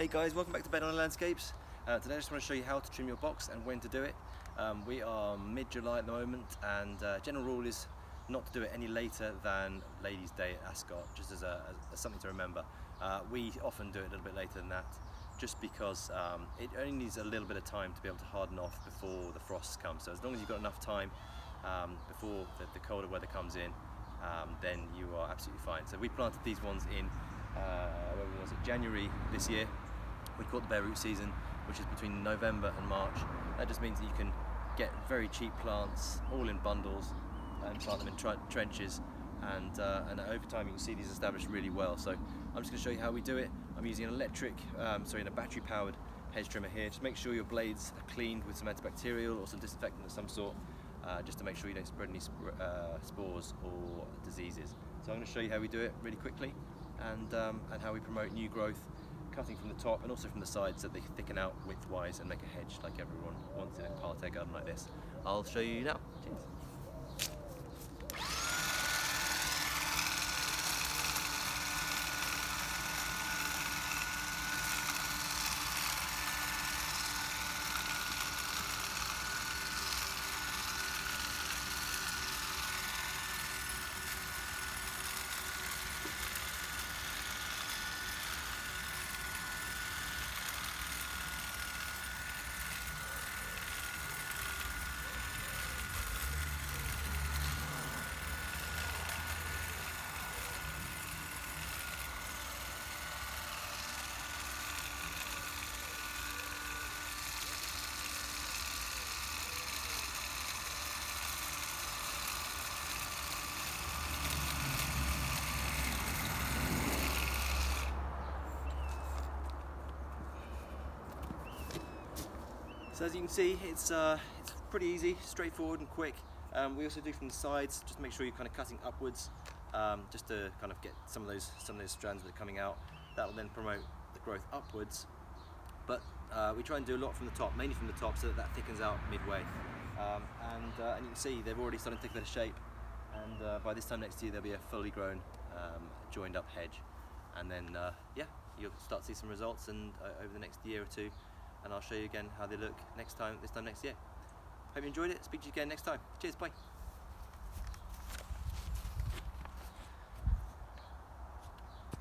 Hey guys, welcome back to Bet on Landscapes. Today I just want to show you how to trim your box and when to do it. We are mid-July at the moment, and general rule is not to do it any later than Ladies' Day at Ascot, just as something to remember. We often do it a little bit later than that, just because it only needs a little bit of time to be able to harden off before the frosts come. So as long as you've got enough time before the colder weather comes in, then you are absolutely fine. So we planted these ones in when was it, January this year. We call it the bare root season, which is between November and March. That just means that you can get very cheap plants all in bundles and plant them in trenches, and over time you can see these established really well. So I'm just going to show you how we do it. I'm using an a battery powered hedge trimmer here. Just make sure your blades are cleaned with some antibacterial or some disinfectant of some sort, just to make sure you don't spread any spores or diseases. So I'm going to show you how we do it really quickly, and how we promote new growth, cutting from the top and also from the sides so they thicken out widthwise and make a hedge like everyone wants in a parterre garden like this. I'll show you now. Cheers. So as you can see, it's pretty easy, straightforward and quick. We also do from the sides, just make sure you're kind of cutting upwards, just to kind of get some of those strands that are coming out. That will then promote the growth upwards. But we try and do a lot from the top, mainly from the top, so that thickens out midway. And you can see they've already started to take a bit of shape, and by this time next year there'll be a fully grown, joined up hedge. And then yeah, you'll start to see some results over the next year or two. And I'll show you again how they look this time next year. Hope you enjoyed it. Speak to you again next time. Cheers, bye.